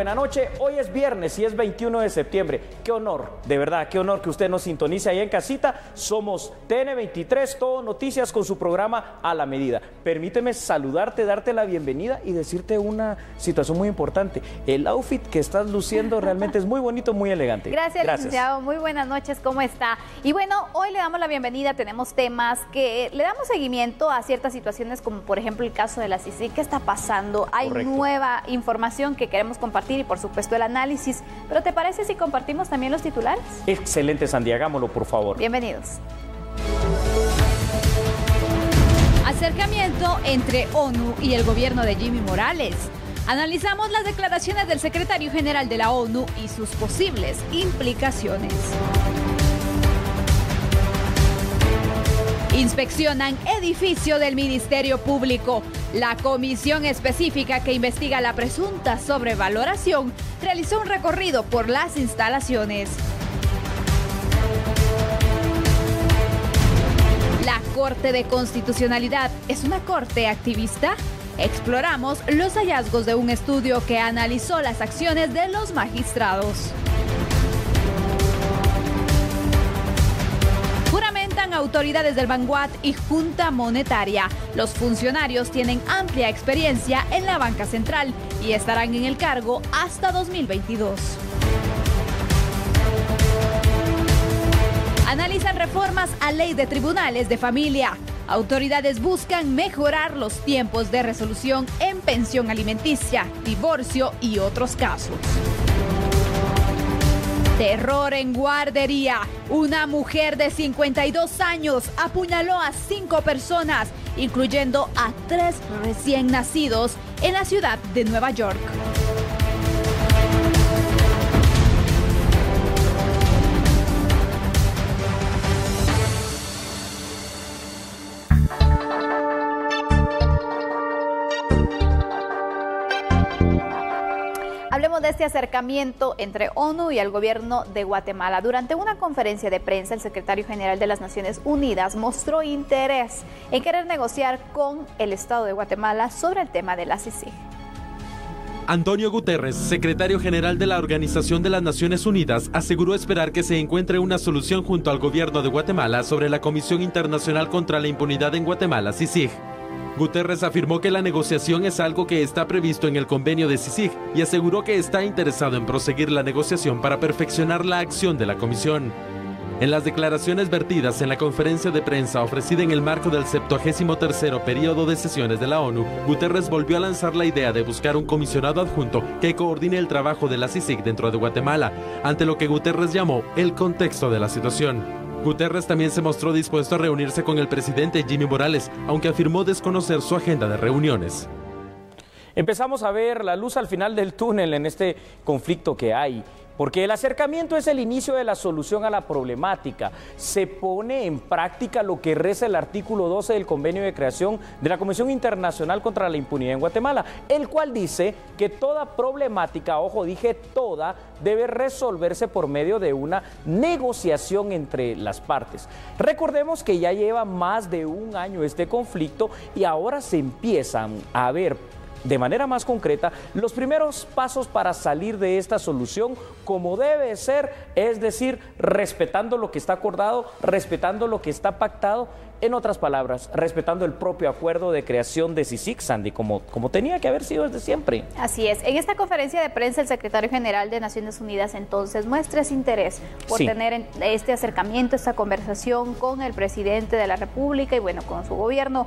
buena noche. Hoy es viernes y es 21 de septiembre. Qué honor, de verdad, qué honor que usted nos sintonice ahí en casita. Somos TN23, todo noticias con su programa A la Medida. Permíteme saludarte, darte la bienvenida y decirte una situación muy importante. El outfit que estás luciendo realmente es muy bonito, muy elegante. Gracias, licenciado. Muy buenas noches, ¿cómo está? Y bueno, hoy le damos la bienvenida. Tenemos temas que le damos seguimiento a ciertas situaciones, como por ejemplo el caso de la CICIG. ¿Qué está pasando? Hay nueva información que queremos compartir y por supuesto el análisis. ¿Pero te parece si compartimos también los titulares? Excelente, Sandy, hagámoslo por favor. Bienvenidos. Acercamiento entre ONU y el gobierno de Jimmy Morales. Analizamos las declaraciones del secretario general de la ONU y sus posibles implicaciones. Inspeccionan edificio del Ministerio Público. La comisión específica que investiga la presunta sobrevaloración realizó un recorrido por las instalaciones. ¿La Corte de Constitucionalidad es una corte activista? Exploramos los hallazgos de un estudio que analizó las acciones de los magistrados. Juramentan autoridades del Banguat y Junta Monetaria. Los funcionarios tienen amplia experiencia en la banca central y estarán en el cargo hasta 2022. Analizan reformas a ley de tribunales de familia. Autoridades buscan mejorar los tiempos de resolución en pensión alimenticia, divorcio y otros casos. Terror en guardería. Una mujer de 52 años apuñaló a 5 personas, incluyendo a 3 recién nacidos en la ciudad de Nueva York. Hablemos de este acercamiento entre ONU y el gobierno de Guatemala. Durante una conferencia de prensa, el secretario general de las Naciones Unidas mostró interés en querer negociar con el Estado de Guatemala sobre el tema de la CICIG. Antonio Guterres, secretario general de la Organización de las Naciones Unidas, aseguró esperar que se encuentre una solución junto al gobierno de Guatemala sobre la Comisión Internacional contra la Impunidad en Guatemala, CICIG. Guterres afirmó que la negociación es algo que está previsto en el convenio de CICIG y aseguró que está interesado en proseguir la negociación para perfeccionar la acción de la comisión. En las declaraciones vertidas en la conferencia de prensa ofrecida en el marco del 73º periodo de sesiones de la ONU, Guterres volvió a lanzar la idea de buscar un comisionado adjunto que coordine el trabajo de la CICIG dentro de Guatemala, ante lo que Guterres llamó el contexto de la situación. Guterres también se mostró dispuesto a reunirse con el presidente Jimmy Morales, aunque afirmó desconocer su agenda de reuniones. Empezamos a ver la luz al final del túnel en este conflicto que hay, porque el acercamiento es el inicio de la solución a la problemática. Se pone en práctica lo que reza el artículo 12 del convenio de creación de la Comisión Internacional contra la Impunidad en Guatemala, el cual dice que toda problemática, ojo, dije toda, debe resolverse por medio de una negociación entre las partes. Recordemos que ya lleva más de un año este conflicto y ahora se empiezan a ver de manera más concreta los primeros pasos para salir de esta solución como debe ser, es decir, respetando lo que está acordado, respetando lo que está pactado, en otras palabras, respetando el propio acuerdo de creación de CICIG, Sandy, como tenía que haber sido desde siempre. Así es. En esta conferencia de prensa, el secretario general de Naciones Unidas entonces muestra ese interés por tener este acercamiento, esta conversación con el presidente de la República y bueno, con su gobierno.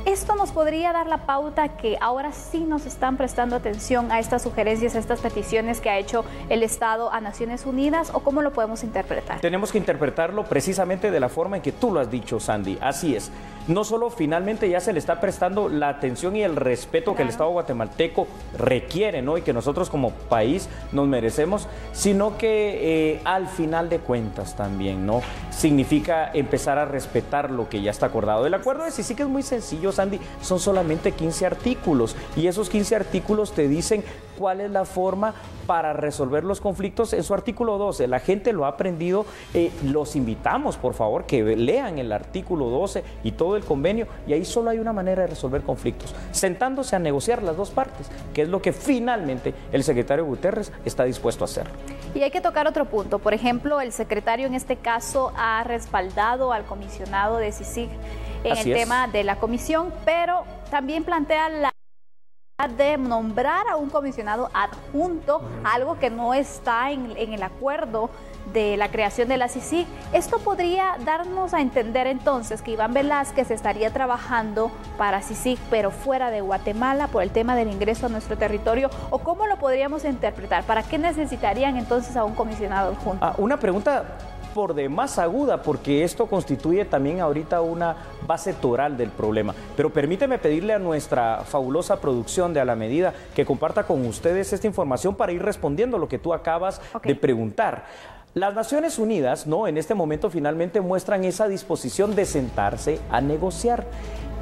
¿Esto nos podría dar la pauta que ahora sí nos están prestando atención a estas sugerencias, a estas peticiones que ha hecho el Estado a Naciones Unidas, o cómo lo podemos interpretar? Tenemos que interpretarlo precisamente de la forma en que tú lo has dicho, Sandy. Así es. No solo finalmente ya se le está prestando la atención y el respeto que el Estado guatemalteco requiere, ¿no? Y que nosotros como país nos merecemos, sino que al final de cuentas también, ¿no? Significa empezar a respetar lo que ya está acordado. El acuerdo de CICIG es muy sencillo, Sandy, son solamente 15 artículos y esos 15 artículos te dicen cuál es la forma para resolver los conflictos en su artículo 12. La gente lo ha aprendido, los invitamos por favor que lean el artículo 12 y todo todo el convenio y ahí solo hay una manera de resolver conflictos, sentándose a negociar las dos partes, que es lo que finalmente el secretario Guterres está dispuesto a hacer. Y hay que tocar otro punto. Por ejemplo, el secretario en este caso ha respaldado al comisionado de CICIG en el tema de la comisión, pero también plantea la de nombrar a un comisionado adjunto, algo que no está en el acuerdo de la creación de la CICIG. Esto podría darnos a entender entonces que Iván Velázquez estaría trabajando para CICIG, pero fuera de Guatemala, por el tema del ingreso a nuestro territorio, o cómo lo podríamos interpretar. ¿Para qué necesitarían entonces a un comisionado adjunto? Una pregunta por demás aguda, porque esto constituye también ahorita una base toral del problema. Pero permíteme pedirle a nuestra fabulosa producción de A la Medida que comparta con ustedes esta información para ir respondiendo lo que tú acabas de preguntar. Las Naciones Unidas, en este momento finalmente muestran esa disposición de sentarse a negociar.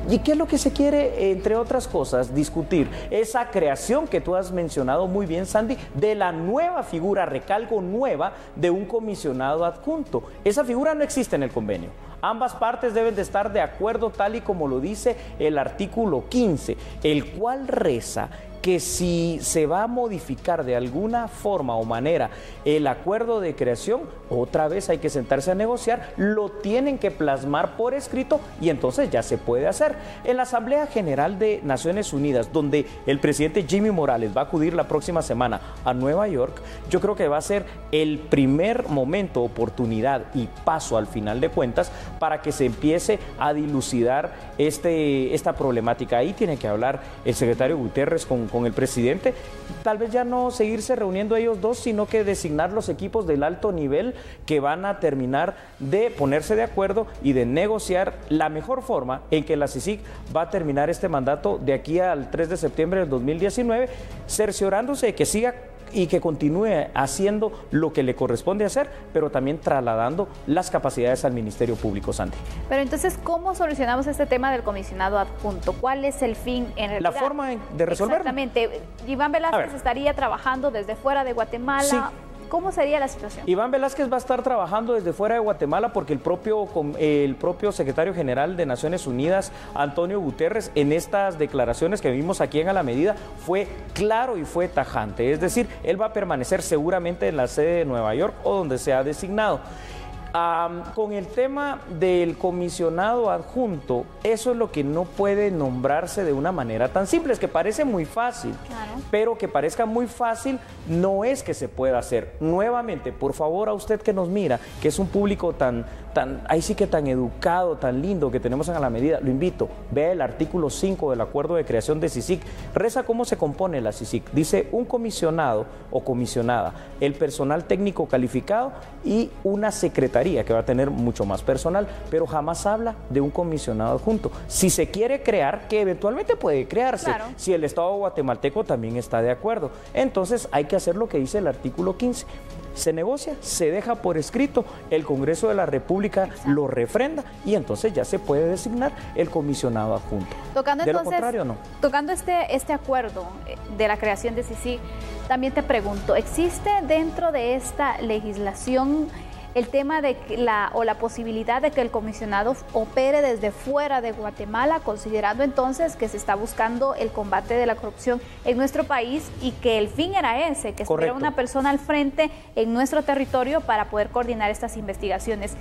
¿Y qué es lo que se quiere, entre otras cosas, discutir? Esa creación que tú has mencionado muy bien, Sandy, de la nueva figura, recalco, nueva, de un comisionado adjunto. Esa figura no existe en el convenio. Ambas partes deben de estar de acuerdo, tal y como lo dice el artículo 15, el cual reza que si se va a modificar de alguna forma o manera el acuerdo de creación, otra vez hay que sentarse a negociar, lo tienen que plasmar por escrito y entonces ya se puede hacer. En la Asamblea General de Naciones Unidas, donde el presidente Jimmy Morales va a acudir la próxima semana a Nueva York, yo creo que va a ser el primer momento, oportunidad y paso al final de cuentas para que se empiece a dilucidar esta problemática. Ahí tiene que hablar el secretario Guterres con el presidente, tal vez ya no seguirse reuniendo ellos dos, sino que designar los equipos del alto nivel que van a terminar de ponerse de acuerdo y de negociar la mejor forma en que la CICIG va a terminar este mandato de aquí al 3 de septiembre del 2019, cerciorándose de que siga y que continúe haciendo lo que le corresponde hacer, pero también trasladando las capacidades al Ministerio Público, Sandy. Pero entonces, ¿cómo solucionamos este tema del comisionado adjunto? ¿Cuál es el fin en realidad? La forma de resolverlo. Exactamente. Iván Velázquez estaría trabajando desde fuera de Guatemala. Sí. ¿Cómo sería la situación? Iván Velázquez va a estar trabajando desde fuera de Guatemala porque el propio secretario general de Naciones Unidas, Antonio Guterres, en estas declaraciones que vimos aquí en A la Medida, fue claro y fue tajante. Es decir, él va a permanecer seguramente en la sede de Nueva York o donde sea designado. Con el tema del comisionado adjunto, eso es lo que no puede nombrarse de una manera tan simple. Es que parece muy fácil, pero que parezca muy fácil no es que se pueda hacer. Nuevamente, por favor, a usted que nos mira, que es un público ahí sí que tan educado, tan lindo que tenemos en A la Medida, lo invito, vea el artículo 5 del acuerdo de creación de CICIG, reza cómo se compone la CICIG, dice un comisionado o comisionada, el personal técnico calificado y una secretaría que va a tener mucho más personal, pero jamás habla de un comisionado adjunto. Si se quiere crear, que eventualmente puede crearse, si el Estado guatemalteco también está de acuerdo, entonces hay que hacer lo que dice el artículo 15. Se negocia, se deja por escrito, el Congreso de la República lo refrenda y entonces ya se puede designar el comisionado adjunto. Tocando de entonces, lo contrario, no. Tocando este acuerdo de la creación de CICIG, también te pregunto, ¿existe dentro de esta legislación el tema de la posibilidad de que el comisionado opere desde fuera de Guatemala, considerando entonces que se está buscando el combate de la corrupción en nuestro país y que el fin era ese, que estuviera una persona al frente en nuestro territorio para poder coordinar estas investigaciones?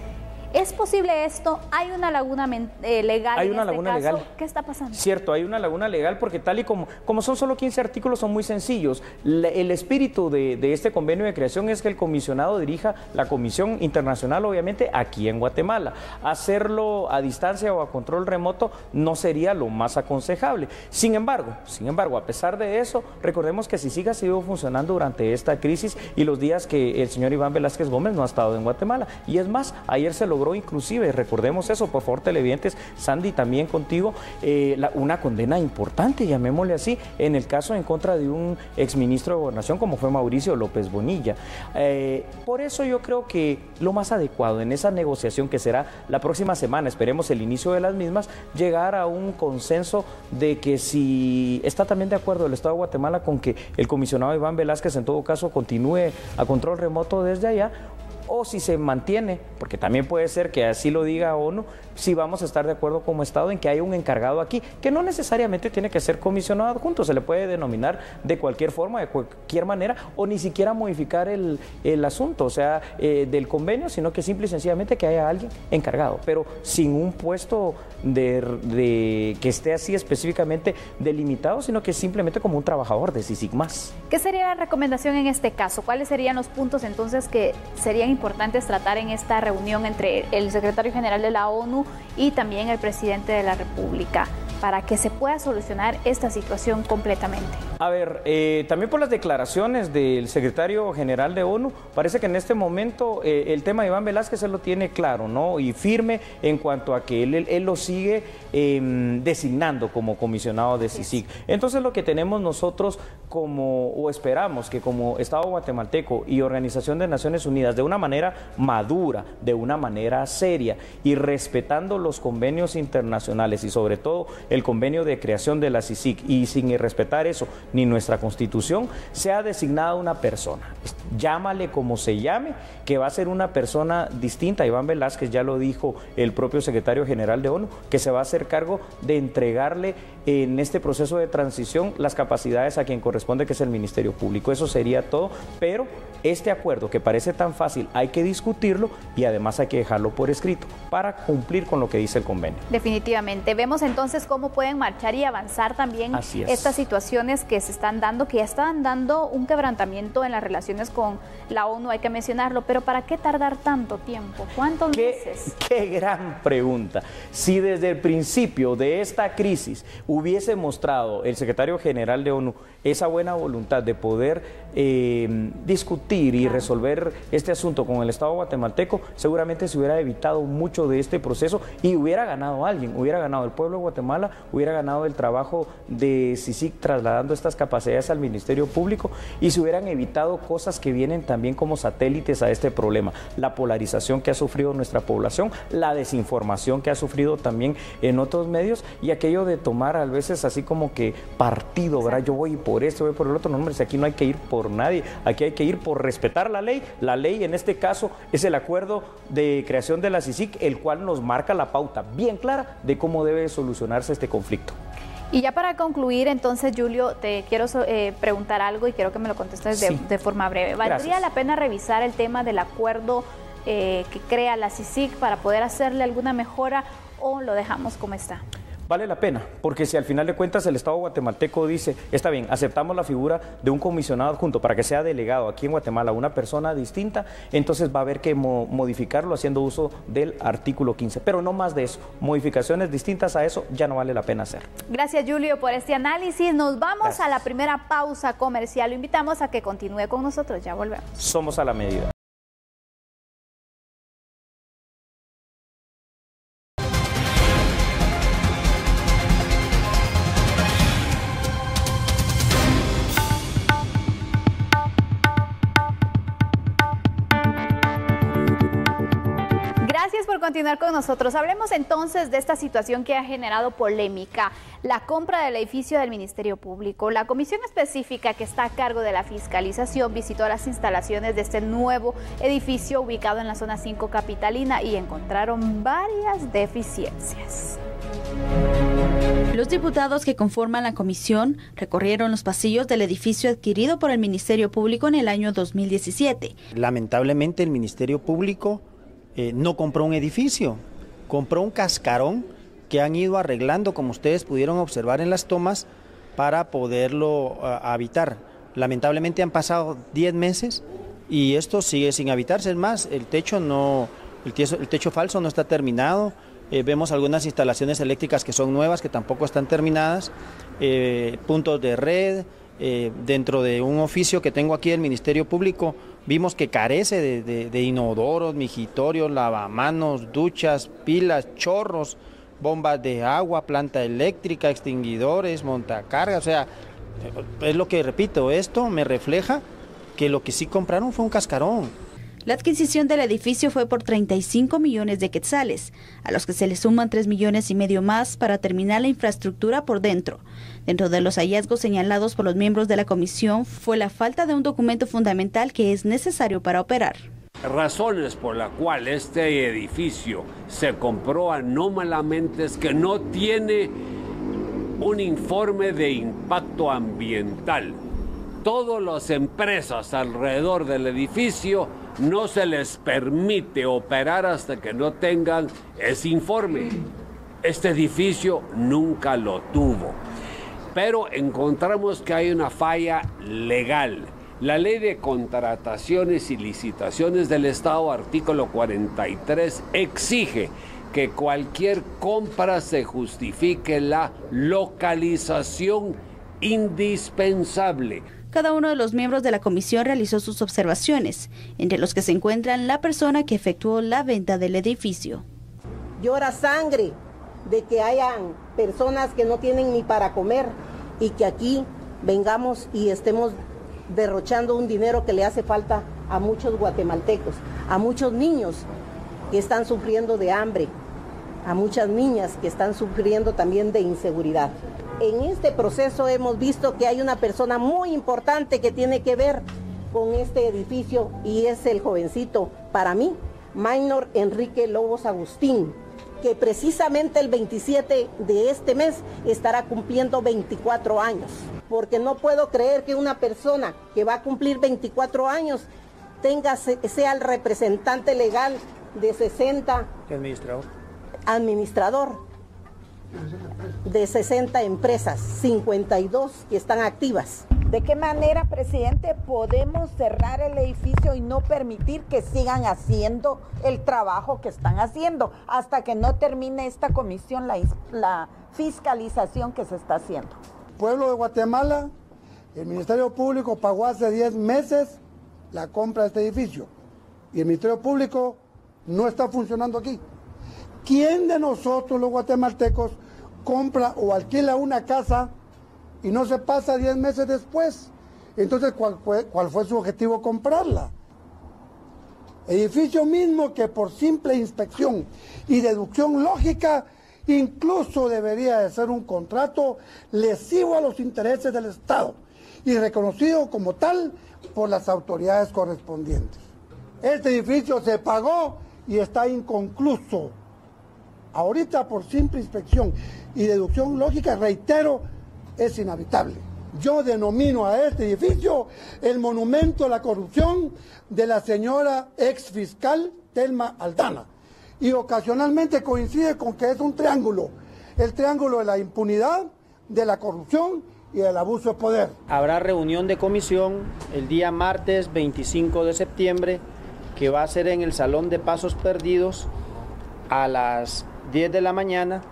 ¿Es posible esto? ¿Hay una laguna legal? Hay una laguna legal. ¿Qué está pasando? Cierto, hay una laguna legal porque tal y como son solo 15 artículos, son muy sencillos. El espíritu de este convenio de creación es que el comisionado dirija la Comisión Internacional, obviamente, aquí en Guatemala. Hacerlo a distancia o a control remoto no sería lo más aconsejable. Sin embargo, a pesar de eso, recordemos que CICIG ha seguido funcionando durante esta crisis y los días que el señor Iván Velázquez Gómez no ha estado en Guatemala. Y es más, ayer se logró inclusive, recordemos eso, por favor, televidentes, Sandy, también contigo, una condena importante, llamémosle así, en el caso en contra de un exministro de Gobernación como fue Mauricio López Bonilla. Por eso yo creo que lo más adecuado en esa negociación que será la próxima semana, esperemos el inicio de las mismas, llegar a un consenso de que si está también de acuerdo el Estado de Guatemala con que el comisionado Iván Velázquez en todo caso continúe a control remoto desde allá, o si se mantiene, porque también puede ser que así lo diga ONU, si vamos a estar de acuerdo como Estado en que haya un encargado aquí, que no necesariamente tiene que ser comisionado adjunto, se le puede denominar de cualquier forma, de cualquier manera, o ni siquiera modificar el asunto, o sea, del convenio, sino que simple y sencillamente que haya alguien encargado, pero sin un puesto que esté así específicamente delimitado, sino que simplemente como un trabajador de CICIG más. ¿Qué sería la recomendación en este caso? ¿Cuáles serían los puntos entonces que serían importantes tratar en esta reunión entre el secretario general de la ONU y también el presidente de la República para que se pueda solucionar esta situación completamente? A ver, también por las declaraciones del secretario general de ONU, parece que en este momento el tema de Iván Velázquez él lo tiene claro, ¿no? Y firme en cuanto a que él lo sigue designando como comisionado de CICIG. Entonces lo que tenemos nosotros o esperamos que como Estado guatemalteco y Organización de Naciones Unidas, de una manera madura, de una manera seria y respetando los convenios internacionales y sobre todo el convenio de creación de la CICIG, y sin respetar eso ni nuestra Constitución, sea designada una persona, llámale como se llame, que va a ser una persona distinta. Iván Velázquez ya lo dijo el propio secretario general de ONU, que se va a hacer cargo de entregarle en este proceso de transición las capacidades a quien corresponde, que es el Ministerio Público. Eso sería todo, pero este acuerdo que parece tan fácil hay que discutirlo y además hay que dejarlo por escrito para cumplir con lo que dice el convenio. Definitivamente. Vemos entonces cómo pueden marchar y avanzar también estas situaciones que se están dando, que ya estaban dando un quebrantamiento en las relaciones con la ONU, hay que mencionarlo, pero ¿para qué tardar tanto tiempo? ¿Cuántos meses? Qué gran pregunta. Si desde el principio de esta crisis hubiese mostrado el secretario general de ONU esa buena voluntad de poder discutir y resolver este asunto con el Estado guatemalteco, seguramente se hubiera evitado mucho de este proceso y hubiera ganado alguien, hubiera ganado el pueblo de Guatemala, hubiera ganado el trabajo de CICIG trasladando estas capacidades al Ministerio Público y se hubieran evitado cosas que vienen también como satélites a este problema, la polarización que ha sufrido nuestra población, la desinformación que ha sufrido también en otros medios y aquello de tomar a veces así como que partido, ¿verdad? Yo voy por esto, voy por el otro. No, hombre, si aquí no hay que ir por nadie, aquí hay que ir por respetar la ley. La ley en este caso es el acuerdo de creación de la CICIG, el cual nos marca la pauta bien clara de cómo debe solucionarse este conflicto. Y ya para concluir, entonces, Julio, te quiero preguntar algo y quiero que me lo contestes de forma breve. ¿Valdría la pena revisar el tema del acuerdo que crea la CICIG para poder hacerle alguna mejora o lo dejamos como está? Vale la pena, porque si al final de cuentas el Estado guatemalteco dice, está bien, aceptamos la figura de un comisionado adjunto para que sea delegado aquí en Guatemala una persona distinta, entonces va a haber que modificarlo haciendo uso del artículo 15, pero no más de eso, modificaciones distintas a eso ya no vale la pena hacer. Gracias, Julio, por este análisis. Nos vamos a la primera pausa comercial, lo invitamos a que continúe con nosotros, ya volvemos. Somos a la medida. Gracias por continuar con nosotros. Hablemos entonces de esta situación que ha generado polémica, la compra del edificio del Ministerio Público. La comisión específica que está a cargo de la fiscalización visitó las instalaciones de este nuevo edificio ubicado en la zona 5 capitalina y encontraron varias deficiencias. Los diputados que conforman la comisión recorrieron los pasillos del edificio adquirido por el Ministerio Público en el año 2017. Lamentablemente el Ministerio Público no compró un edificio, compró un cascarón que han ido arreglando, como ustedes pudieron observar en las tomas, para poderlo habitar. Lamentablemente han pasado 10 meses y esto sigue sin habitarse. Es más, el techo falso no está terminado. Vemos algunas instalaciones eléctricas que son nuevas, que tampoco están terminadas, puntos de red. Dentro de un oficio que tengo aquí del Ministerio Público, vimos que carece de inodoros, mijitorios, lavamanos, duchas, pilas, chorros, bombas de agua, planta eléctrica, extinguidores, montacargas. O sea, es lo que repito, esto me refleja que lo que sí compraron fue un cascarón. La adquisición del edificio fue por 35 millones de quetzales, a los que se le suman 3,5 millones más para terminar la infraestructura por dentro. Dentro de los hallazgos señalados por los miembros de la comisión fue la falta de un documento fundamental que es necesario para operar. razones por las cuales este edificio se compró anómalamente es que no tiene un informe de impacto ambiental. Todas las empresas alrededor del edificio no se les permite operar hasta que no tengan ese informe. Este edificio nunca lo tuvo. Pero encontramos que hay una falla legal. La Ley de Contrataciones y Licitaciones del Estado, artículo 43, exige que cualquier compra se justifique la localización indispensable. Cada uno de los miembros de la comisión realizó sus observaciones, entre los que se encuentran la persona que efectuó la venta del edificio. Llora sangre de que hayan personas que no tienen ni para comer y que aquí vengamos y estemos derrochando un dinero que le hace falta a muchos guatemaltecos, a muchos niños que están sufriendo de hambre, a muchas niñas que están sufriendo también de inseguridad. En este proceso hemos visto que hay una persona muy importante que tiene que ver con este edificio y es el jovencito, para mí, Maynor Enrique Lobos Agustín, que precisamente el 27 de este mes estará cumpliendo 24 años. Porque no puedo creer que una persona que va a cumplir 24 años sea el representante legal de 60... Administrador de 60 empresas, 52 que están activas. ¿De qué manera, presidente, podemos cerrar el edificio y no permitir que sigan haciendo el trabajo que están haciendo hasta que no termine esta comisión, la fiscalización que se está haciendo? Pueblo de Guatemala, el Ministerio Público pagó hace 10 meses la compra de este edificio y el Ministerio Público no está funcionando aquí. ¿Quién de nosotros los guatemaltecos compra o alquila una casa y no se pasa 10 meses después? Entonces, ¿cuál fue su objetivo comprarla? Edificio mismo que por simple inspección y deducción lógica incluso debería de ser un contrato lesivo a los intereses del Estado y reconocido como tal por las autoridades correspondientes. Este edificio se pagó y está inconcluso. Ahorita por simple inspección y deducción lógica, reitero, es inhabitable. Yo denomino a este edificio el monumento a la corrupción de la señora ex fiscal Telma Aldana. Y ocasionalmente coincide con que es un triángulo, el triángulo de la impunidad, de la corrupción y del abuso de poder. Habrá reunión de comisión el día martes 25 de septiembre, que va a ser en el Salón de Pasos Perdidos a las 10 de la mañana.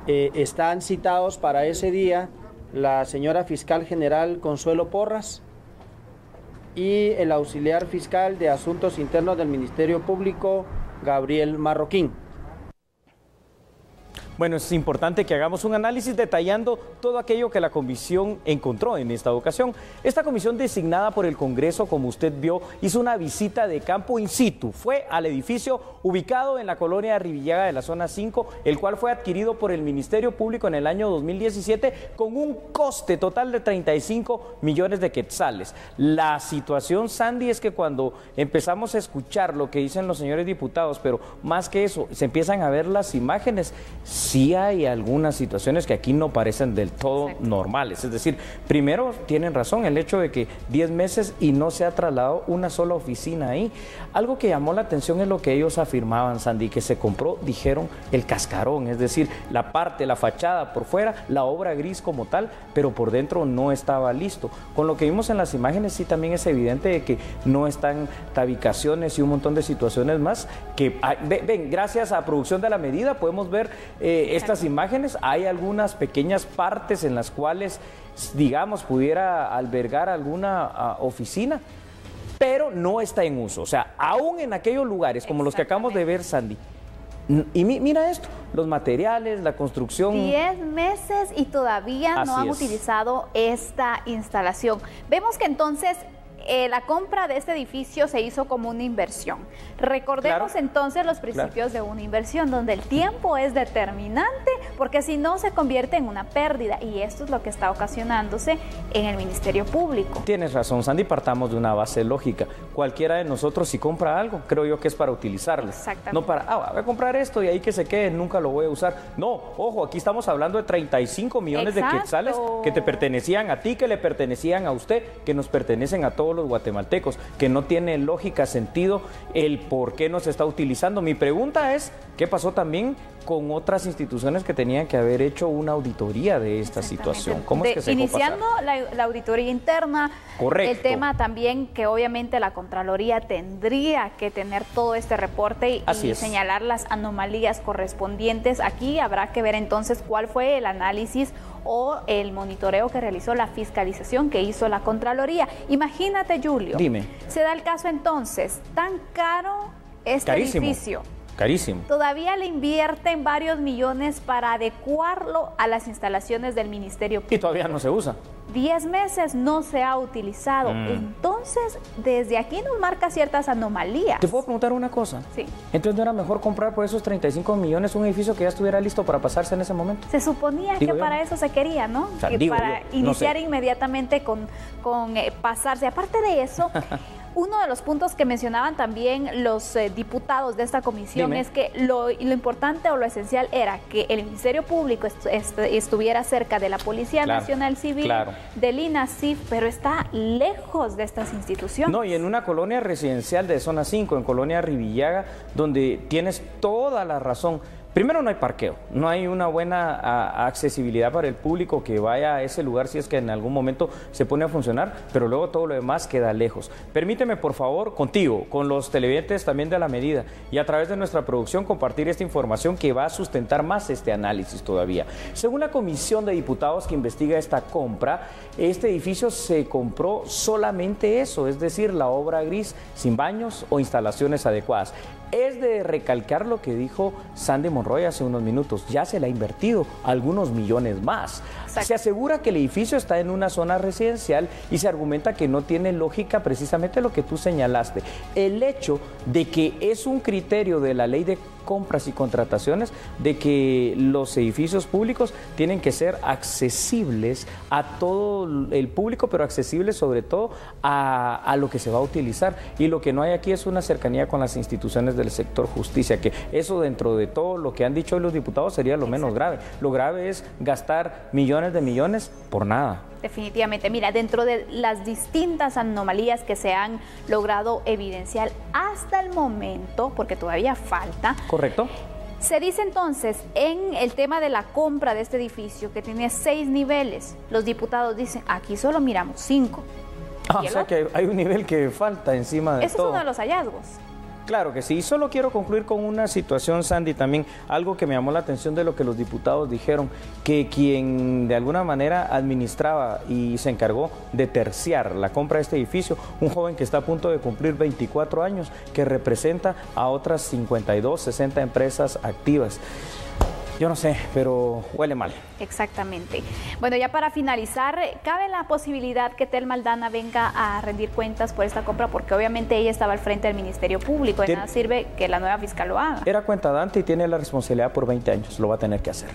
Están citados para ese día la señora fiscal general Consuelo Porras y el auxiliar fiscal de Asuntos Internos del Ministerio Público, Gabriel Marroquín. Bueno, es importante que hagamos un análisis detallando todo aquello que la comisión encontró en esta ocasión. Esta comisión designada por el Congreso, como usted vio, hizo una visita de campo in situ. Fue al edificio ubicado en la colonia de Rivillaga de la zona 5, el cual fue adquirido por el Ministerio Público en el año 2017 con un coste total de 35 millones de quetzales. La situación, Sandy, es que cuando empezamos a escuchar lo que dicen los señores diputados, pero más que eso, se empiezan a ver las imágenes, sí hay algunas situaciones que aquí no parecen del todo normales. Es decir, primero tienen razón el hecho de que 10 meses y no se ha trasladado una sola oficina ahí. Algo que llamó la atención es lo que ellos afirmaban, Sandy, que se compró, dijeron, el cascarón, es decir, la parte, la fachada por fuera, la obra gris como tal, pero por dentro no estaba listo. Con lo que vimos en las imágenes sí también es evidente de que no están tabicaciones y un montón de situaciones más que, ven, gracias a producción de la medida podemos ver estas imágenes. Hay algunas pequeñas partes en las cuales, digamos, pudiera albergar alguna oficina, pero no está en uso. O sea, aún en aquellos lugares como los que acabamos de ver, Sandy, y mira esto, los materiales, la construcción. 10 meses y todavía no han utilizado esta instalación. Vemos que entonces la compra de este edificio se hizo como una inversión. Recordemos entonces los principios de una inversión, donde el tiempo es determinante, porque si no se convierte en una pérdida, y esto es lo que está ocasionándose en el Ministerio Público. Tienes razón, Sandy, partamos de una base lógica. Cualquiera de nosotros, si compra algo, creo yo que es para utilizarlo. Exactamente. No para, voy a comprar esto y ahí que se quede, nunca lo voy a usar. No, ojo, aquí estamos hablando de 35 millones de quetzales que te pertenecían a ti, que le pertenecían a usted, que nos pertenecen a todos los guatemaltecos, que no tiene lógica, sentido el por qué no se está utilizando. Mi pregunta es, ¿qué pasó también con otras instituciones que tenían que haber hecho una auditoría de esta situación? ¿Cómo es que se iniciando la auditoría interna? Correcto. El tema también que obviamente la Contraloría tendría que tener todo este reporte y señalar las anomalías correspondientes. Aquí habrá que ver entonces cuál fue el análisis o el monitoreo que realizó la fiscalización que hizo la Contraloría. Imagínate, Julio. Dime. Se da el caso entonces, tan caro este edificio. Carísimo. Todavía le invierten varios millones para adecuarlo a las instalaciones del Ministerio Público. Y todavía no se usa. 10 meses no se ha utilizado. Entonces, desde aquí nos marca ciertas anomalías. ¿Te puedo preguntar una cosa? Sí. Entonces, ¿no era mejor comprar por esos 35 millones un edificio que ya estuviera listo para pasarse en ese momento? Se suponía que para eso se quería, ¿no? O sea, que para iniciar inmediatamente con pasarse. Aparte de eso, uno de los puntos que mencionaban también los diputados de esta comisión es que lo importante o lo esencial era que el Ministerio Público estuviera cerca de la Policía Nacional Civil, del INASIF, pero está lejos de estas instituciones. No, y en una colonia residencial de zona 5, en Colonia Rivillaga, donde tienes toda la razón. Primero, no hay parqueo, no hay una buena accesibilidad para el público que vaya a ese lugar si es que en algún momento se pone a funcionar, pero luego todo lo demás queda lejos. Permíteme, por favor, contigo, con los televidentes también de La Medida y a través de nuestra producción compartir esta información que va a sustentar más este análisis todavía. Según la Comisión de Diputados que investiga esta compra, este edificio se compró solamente eso, es decir, la obra gris, sin baños o instalaciones adecuadas. Es de recalcar lo que dijo Sandy Monroy hace unos minutos, ya se le ha invertido algunos millones más. Se asegura que el edificio está en una zona residencial y se argumenta que no tiene lógica precisamente lo que tú señalaste. El hecho de que es un criterio de la ley de compras y contrataciones de que los edificios públicos tienen que ser accesibles a todo el público, pero accesibles sobre todo a lo que se va a utilizar. Y lo que no hay aquí es una cercanía con las instituciones del sector justicia, que eso dentro de todo lo que han dicho hoy los diputados sería lo menos grave. Lo grave es gastar millones de millones por nada. Definitivamente. Mira, dentro de las distintas anomalías que se han logrado evidenciar hasta el momento, porque todavía falta. Correcto. Se dice entonces en el tema de la compra de este edificio que tiene 6 niveles. Los diputados dicen, aquí solo miramos 5. O sea que hay un nivel que falta encima de todo. Ese es uno de los hallazgos. Claro que sí. Solo quiero concluir con una situación, Sandy, también algo que me llamó la atención de lo que los diputados dijeron, que quien de alguna manera administraba y se encargó de terciar la compra de este edificio, un joven que está a punto de cumplir 24 años, que representa a otras 52, 60 empresas activas. Yo no sé, pero huele mal. Exactamente. Bueno, ya para finalizar, ¿cabe la posibilidad que Telma Aldana venga a rendir cuentas por esta compra? Porque obviamente ella estaba al frente del Ministerio Público. De nada sirve que la nueva fiscal lo haga. Era cuentadante y tiene la responsabilidad por 20 años. Lo va a tener que hacer.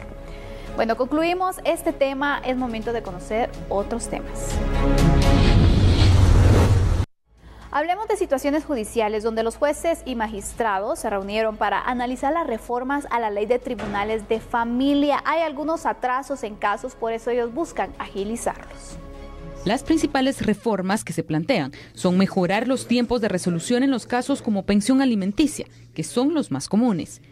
Bueno, concluimos este tema. Es momento de conocer otros temas. Hablemos de situaciones judiciales donde los jueces y magistrados se reunieron para analizar las reformas a la ley de tribunales de familia. Hay algunos atrasos en casos, por eso ellos buscan agilizarlos. Las principales reformas que se plantean son mejorar los tiempos de resolución en los casos como pensión alimenticia, que son los más comunes.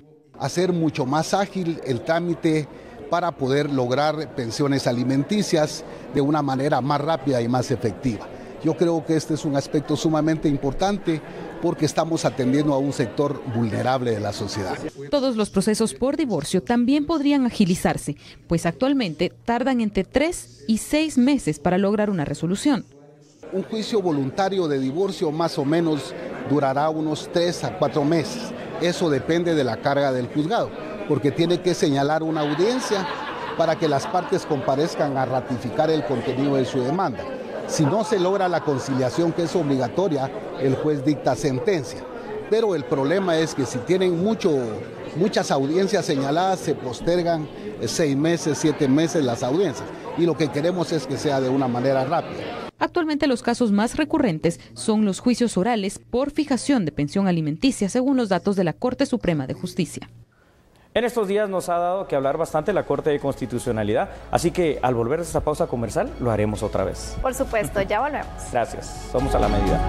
Hacer mucho más ágil el trámite para poder lograr pensiones alimenticias de una manera más rápida y más efectiva. Yo creo que este es un aspecto sumamente importante porque estamos atendiendo a un sector vulnerable de la sociedad. Todos los procesos por divorcio también podrían agilizarse, pues actualmente tardan entre 3 y 6 meses para lograr una resolución. Un juicio voluntario de divorcio más o menos durará unos 3 a 4 meses. Eso depende de la carga del juzgado, porque tiene que señalar una audiencia para que las partes comparezcan a ratificar el contenido de su demanda. Si no se logra la conciliación, que es obligatoria, el juez dicta sentencia. Pero el problema es que si tienen muchas audiencias señaladas, se postergan 6 meses, 7 meses las audiencias. Y lo que queremos es que sea de una manera rápida. Actualmente los casos más recurrentes son los juicios orales por fijación de pensión alimenticia, según los datos de la Corte Suprema de Justicia. En estos días nos ha dado que hablar bastante la Corte de Constitucionalidad, así que al volver de esta pausa comercial lo haremos otra vez. Por supuesto, ya volvemos. Gracias, somos a la medida.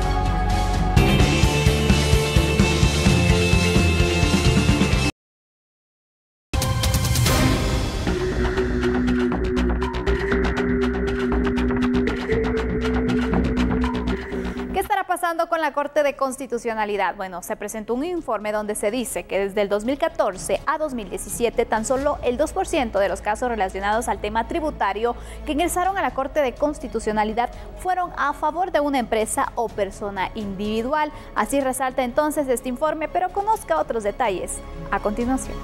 Pasando con la Corte de Constitucionalidad, bueno, se presentó un informe donde se dice que desde el 2014 a 2017 tan solo el 2% de los casos relacionados al tema tributario que ingresaron a la Corte de Constitucionalidad fueron a favor de una empresa o persona individual. Así resalta entonces este informe, pero conozca otros detalles a continuación.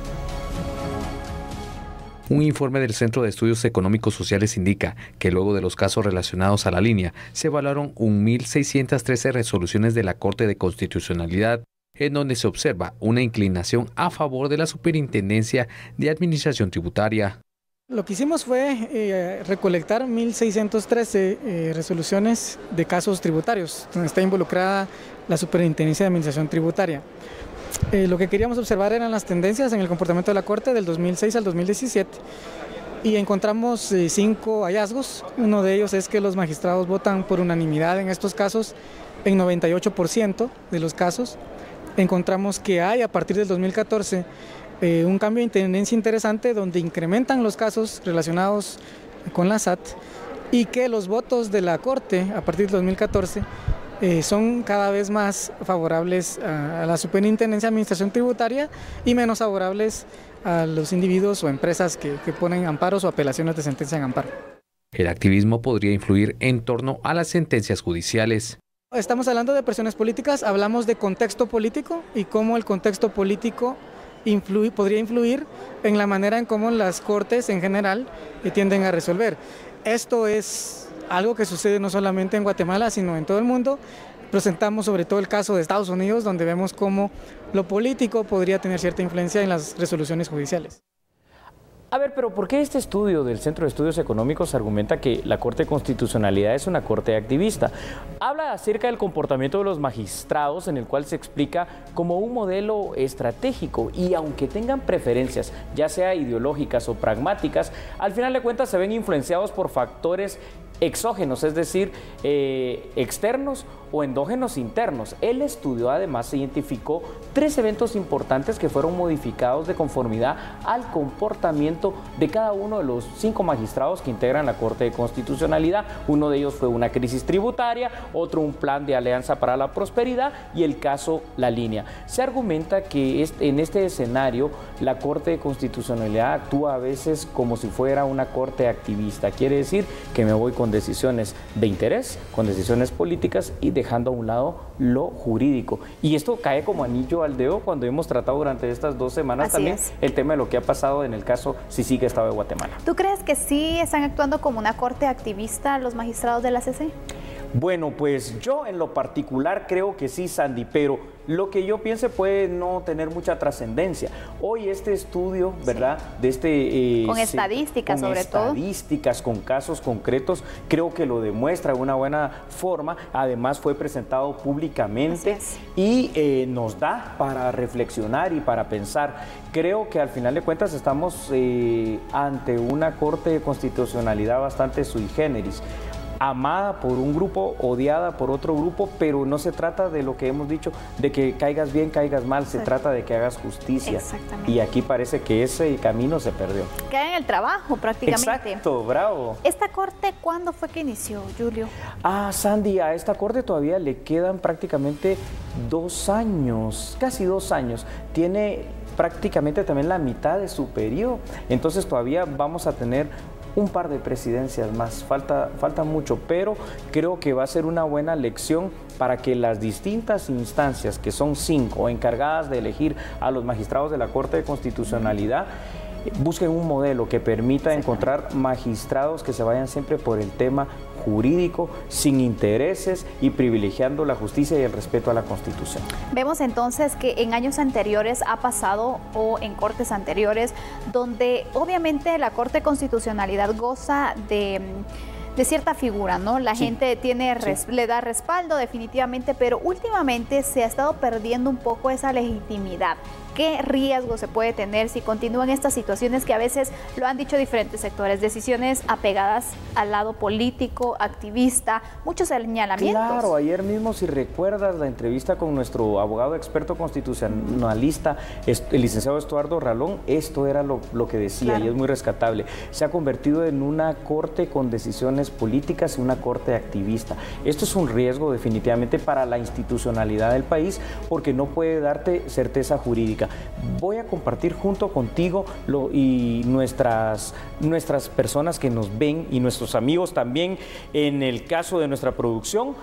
Un informe del Centro de Estudios Económicos Sociales indica que luego de los casos relacionados a la línea, se evaluaron 1.613 resoluciones de la Corte de Constitucionalidad, en donde se observa una inclinación a favor de la Superintendencia de Administración Tributaria. Lo que hicimos fue recolectar 1.613 resoluciones de casos tributarios, donde está involucrada la Superintendencia de Administración Tributaria. Lo que queríamos observar eran las tendencias en el comportamiento de la Corte del 2006 al 2017 y encontramos 5 hallazgos. Uno de ellos es que los magistrados votan por unanimidad en estos casos en 98% de los casos. Encontramos que hay a partir del 2014 un cambio de tendencia interesante donde incrementan los casos relacionados con la SAT y que los votos de la Corte a partir del 2014 son cada vez más favorables a la Superintendencia de Administración Tributaria y menos favorables a los individuos o empresas que ponen amparos o apelaciones de sentencia en amparo. El activismo podría influir en torno a las sentencias judiciales. Estamos hablando de presiones políticas, hablamos de contexto político y cómo el contexto político podría influir en la manera en cómo las cortes en general tienden a resolver. Esto es algo que sucede no solamente en Guatemala, sino en todo el mundo. Presentamos sobre todo el caso de Estados Unidos, donde vemos cómo lo político podría tener cierta influencia en las resoluciones judiciales. A ver, pero ¿por qué este estudio del Centro de Estudios Económicos argumenta que la Corte de Constitucionalidad es una corte activista? Habla acerca del comportamiento de los magistrados, en el cual se explica como un modelo estratégico, y aunque tengan preferencias, ya sea ideológicas o pragmáticas, al final de cuentas se ven influenciados por factores exógenos, es decir, externos o endógenos internos. El estudio además identificó 3 eventos importantes que fueron modificados de conformidad al comportamiento de cada uno de los 5 magistrados que integran la Corte de Constitucionalidad. Uno de ellos fue una crisis tributaria, otro un plan de alianza para la prosperidad y el caso La Línea. Se argumenta que en este escenario la Corte de Constitucionalidad actúa a veces como si fuera una corte activista. Quiere decir que me voy con decisiones de interés, con decisiones políticas y dejando a un lado lo jurídico. Y esto cae como anillo al dedo cuando hemos tratado durante estas 2 semanas también el tema de lo que ha pasado en el caso Sisica, Estado de Guatemala. ¿Tú crees que sí están actuando como una corte activista los magistrados de la CC? Bueno, pues yo en lo particular creo que sí, Sandy, pero lo que yo piense puede no tener mucha trascendencia. Hoy este estudio, ¿verdad? De con estadísticas sobre todo. Con estadísticas, con casos concretos, creo que lo demuestra de una buena forma. Además fue presentado públicamente y nos da para reflexionar y para pensar. Creo que al final de cuentas estamos ante una Corte de Constitucionalidad bastante sui generis, amada por un grupo, odiada por otro grupo, pero no se trata de lo que hemos dicho, de que caigas bien, caigas mal, se trata de que hagas justicia. Y aquí parece que ese camino se perdió. Queda en el trabajo prácticamente. Exacto, bravo. ¿Esta corte cuándo fue que inició, Julio? Sandy, a esta corte todavía le quedan prácticamente 2 años, casi 2 años. Tiene prácticamente también la mitad de su periodo, entonces todavía vamos a tener un par de presidencias más, falta mucho, pero creo que va a ser una buena lección para que las distintas instancias, que son 5, encargadas de elegir a los magistrados de la Corte de Constitucionalidad, busquen un modelo que permita encontrar magistrados que se vayan siempre por el tema jurídico, sin intereses y privilegiando la justicia y el respeto a la Constitución. Vemos entonces que en años anteriores ha pasado, o en cortes anteriores, donde obviamente la Corte de Constitucionalidad goza de cierta figura, ¿no? La gente tiene le da respaldo definitivamente, pero últimamente se ha estado perdiendo un poco esa legitimidad. ¿Qué riesgo se puede tener si continúan estas situaciones que a veces lo han dicho diferentes sectores? Decisiones apegadas al lado político, activista, muchos señalamientos. Claro, ayer mismo, si recuerdas la entrevista con nuestro abogado experto constitucionalista, el licenciado Estuardo Ralón, esto era lo que decía, y es muy rescatable. Se ha convertido en una corte con decisiones políticas, una corte activista. Esto es un riesgo definitivamente para la institucionalidad del país, porque no puede darte certeza jurídica. Voy a compartir junto contigo y nuestras personas que nos ven y nuestros amigos también, en el caso de nuestra producción,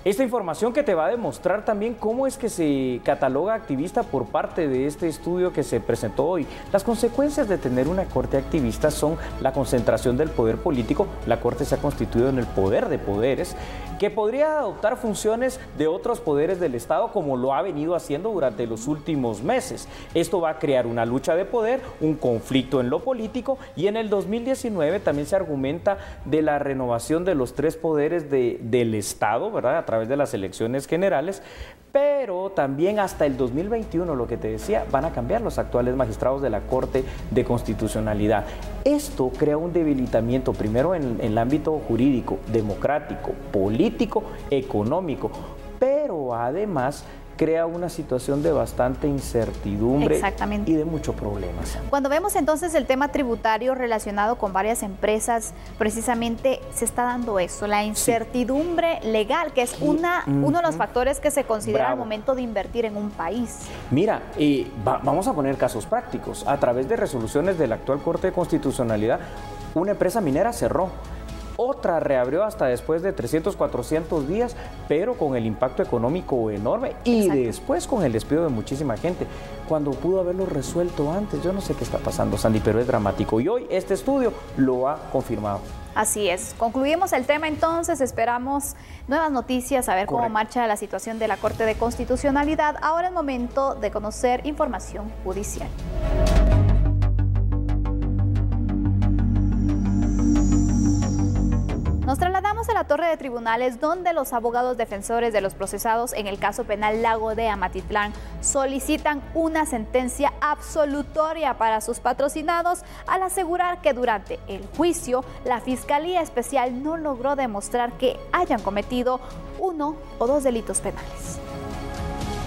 esta información que te va a demostrar también cómo es que se cataloga activista por parte de este estudio que se presentó hoy. Las consecuencias de tener una corte activista son la concentración del poder político. La corte se ha constituido en el poder de poderes, que podría adoptar funciones de otros poderes del Estado, como lo ha venido haciendo durante los últimos meses. Esto va a crear una lucha de poder, un conflicto en lo político, y en el 2019 también se argumenta de la renovación de los 3 poderes del Estado, ¿verdad?, a través de las elecciones generales, pero también hasta el 2021, lo que te decía, van a cambiar los actuales magistrados de la Corte de Constitucionalidad. Esto crea un debilitamiento, primero en el ámbito jurídico, democrático, político, económico, pero además crea una situación de bastante incertidumbre y de muchos problemas. Cuando vemos entonces el tema tributario relacionado con varias empresas, precisamente se está dando eso, la incertidumbre legal, que es uno de los factores que se considera al momento de invertir en un país. Mira, vamos a poner casos prácticos. A través de resoluciones de la actual Corte de Constitucionalidad, una empresa minera cerró. Otra reabrió hasta después de 300, 400 días, pero con el impacto económico enorme y después con el despido de muchísima gente, cuando pudo haberlo resuelto antes. Yo no sé qué está pasando, Sandy, pero es dramático. Y hoy este estudio lo ha confirmado. Así es. Concluimos el tema entonces, esperamos nuevas noticias, a ver cómo marcha la situación de la Corte de Constitucionalidad. Ahora es momento de conocer información judicial. Nos trasladamos a la Torre de Tribunales, donde los abogados defensores de los procesados en el caso penal Lago de Amatitlán solicitan una sentencia absolutoria para sus patrocinados, al asegurar que durante el juicio la Fiscalía Especial no logró demostrar que hayan cometido 1 o 2 delitos penales.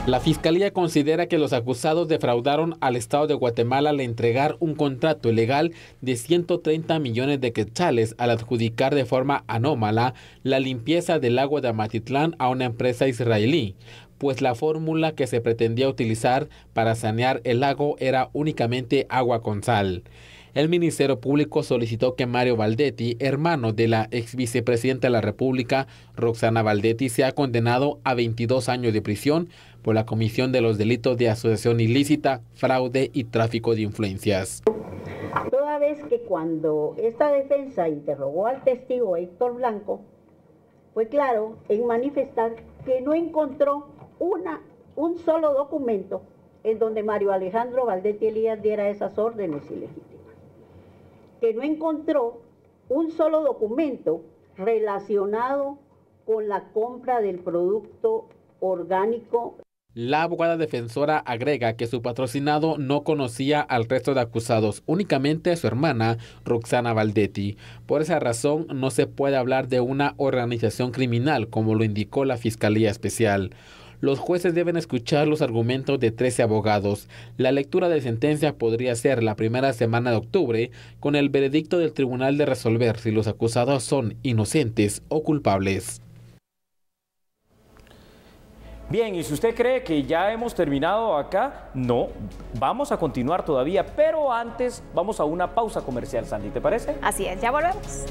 La Fiscalía considera que los acusados defraudaron al Estado de Guatemala al entregar un contrato ilegal de 130 millones de quetzales al adjudicar de forma anómala la limpieza del lago de Amatitlán a una empresa israelí, pues la fórmula que se pretendía utilizar para sanear el lago era únicamente agua con sal. El Ministerio Público solicitó que Mario Valdetti, hermano de la ex vicepresidenta de la República, Roxana Valdetti, sea condenado a 22 años de prisión por la comisión de los delitos de asociación ilícita, fraude y tráfico de influencias. Toda vez que cuando esta defensa interrogó al testigo Héctor Blanco, fue claro en manifestar que no encontró un solo documento en donde Mario Alejandro Valdetti Elías diera esas órdenes ilegítimas. Que no encontró un solo documento relacionado con la compra del producto orgánico. La abogada defensora agrega que su patrocinado no conocía al resto de acusados, únicamente a su hermana, Roxana Valdetti. Por esa razón, no se puede hablar de una organización criminal, como lo indicó la Fiscalía Especial. Los jueces deben escuchar los argumentos de 13 abogados. La lectura de sentencia podría ser la primera semana de octubre, con el veredicto del tribunal de resolver si los acusados son inocentes o culpables. Bien, y si usted cree que ya hemos terminado acá, no, vamos a continuar todavía, pero antes vamos a una pausa comercial, Sandy, ¿te parece? Así es, ya volvemos.